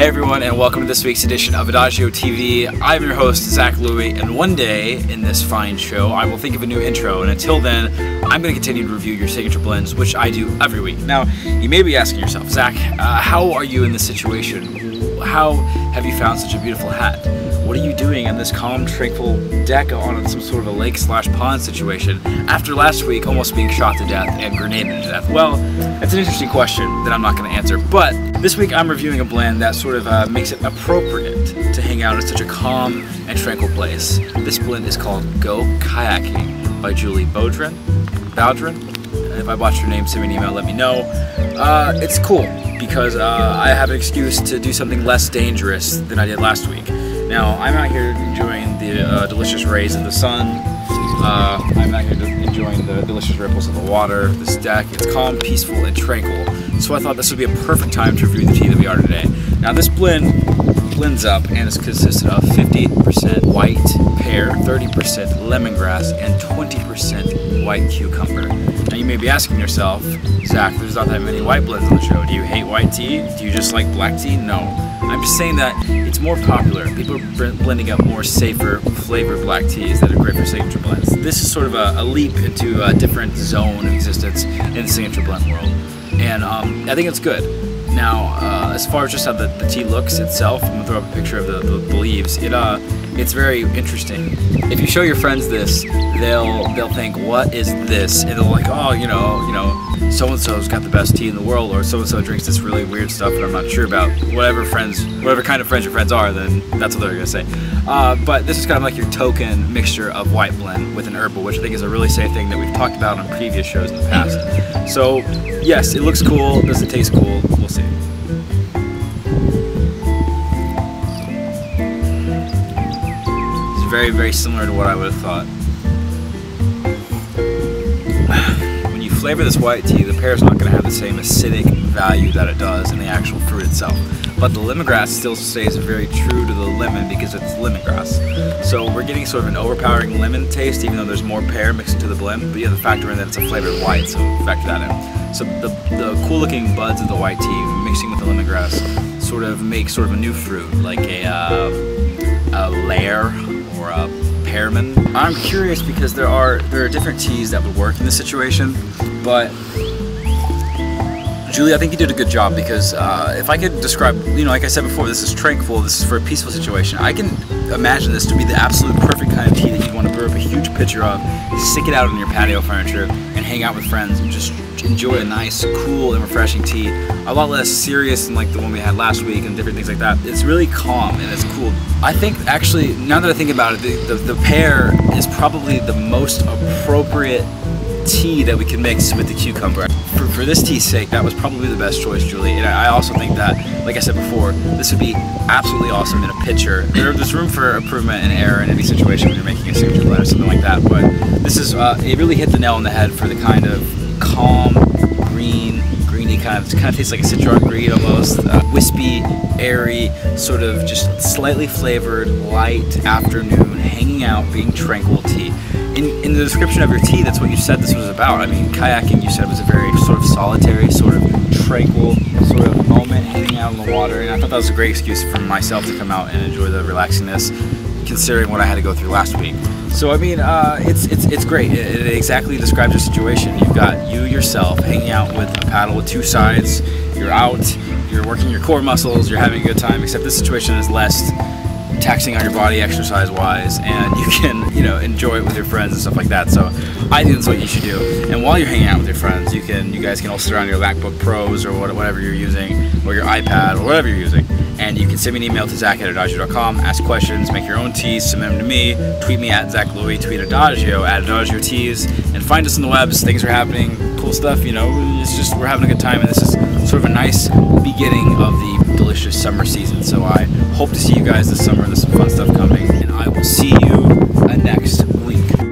Hey everyone, and welcome to this week's edition of Adagio TV. I'm your host, Zack, and one day in this fine show, I will think of a new intro, and until then, I'm going to continue to review your signature blends, which I do every week. Now, you may be asking yourself, Zack, how are you in this situation? How have you found such a beautiful hat? What are you doing on this calm, tranquil deck on some sort of a lake/pond situation after last week almost being shot to death and grenaded to death? Well, it's an interesting question that I'm not going to answer, but this week I'm reviewing a blend that sort of makes it appropriate to hang out in such a calm and tranquil place. This blend is called Go Kayaking by Julie Bowdren. If I botched your name, send me an email, let me know. It's cool because I have an excuse to do something less dangerous than I did last week. Now, I'm out here enjoying the delicious rays of the sun. I'm out here enjoying the delicious ripples of the water. This deck, it's calm, peaceful, and tranquil. So I thought this would be a perfect time to review the tea that we are today. Now, this blend blends up and is consisted of 50% white pear, 30% lemongrass, and 20% white cucumber. Now, you may be asking yourself, Zach, there's not that many white blends on the show. Do you hate white tea? Do you just like black tea? No. I'm just saying that it's more popular. People are blending up more safer flavored black teas that are great for signature blends. This is sort of a leap into a different zone of existence in the signature blend world. And I think it's good. Now, as far as just how the tea looks itself, I'm gonna throw up a picture of the leaves. It's very interesting. If you show your friends this, they'll think, what is this? And they'll like, oh, you know, so-and-so's got the best tea in the world, or so-and-so drinks this really weird stuff that I'm not sure about. Whatever kind of friends your friends are, then that's what they're gonna say. But this is kind of like your token mixture of white blend with an herbal, which I think is a really safe thing that we've talked about on previous shows in the past. So, yes, it looks cool. Does it taste cool? We'll see. Very, very similar to what I would have thought. When you flavor this white tea, the pear is not going to have the same acidic value that it does in the actual fruit itself. But the lemongrass still stays very true to the lemon because it's lemongrass. So we're getting sort of an overpowering lemon taste, even though there's more pear mixed into the blend. But you have to factor in that it's a flavored white, so factor that in. So the cool looking buds of the white tea mixing with the lemongrass sort of make sort of a new fruit, like a layer or a pearman. I'm curious because there are different teas that would work in this situation, but Julie, I think you did a good job because if I could describe, like I said before, this is tranquil, this is for a peaceful situation. I can imagine this to be the absolute perfect kind of tea that you want to brew up a huge pitcher of, stick it out on your patio furniture, and hang out with friends and just enjoy a nice, cool, and refreshing tea. A lot less serious than like the one we had last week and different things like that. It's really calm and it's cool. I think actually, now that I think about it, the pear is probably the most appropriate tea that we can mix with the cucumber. For this tea's sake, that was probably the best choice, Julie. And I also think that, like I said before, this would be absolutely awesome in a pitcher. There's room for improvement and error in any situation when you're making a signature blend or something like that. But this is, it really hit the nail on the head for the kind of calm, greeny kind of tastes like a citron green almost. Wispy, airy, sort of just slightly flavored, light afternoon, hanging out, being tranquil tea. In the description of your tea, that's what you said this was about. I mean, kayaking, you said, was a very sort of solitary, sort of tranquil sort of moment, hanging out in the water, and I thought that was a great excuse for myself to come out and enjoy the relaxingness, considering what I had to go through last week. So I mean, it's great. It exactly describes your situation. You've got you yourself hanging out with a paddle with two sides. You're out, you're working your core muscles, you're having a good time, except this situation is less taxing on your body exercise-wise, and you can, enjoy it with your friends and stuff like that. So I think that's what you should do. And while you're hanging out with your friends, you guys can all sit around your MacBook Pros or whatever you're using, or your iPad or whatever you're using, and you can send me an email to Zack@Adagio.com, ask questions, make your own teas, submit them to me, tweet me at Zack, tweet Adagio at Adagio Teas, and find us on the webs. Things are happening, cool stuff. It's just we're having a good time, and this is sort of a nice beginning of the delicious summer season. So I hope to see you guys this summer. There's some fun stuff coming, and I will see you next week.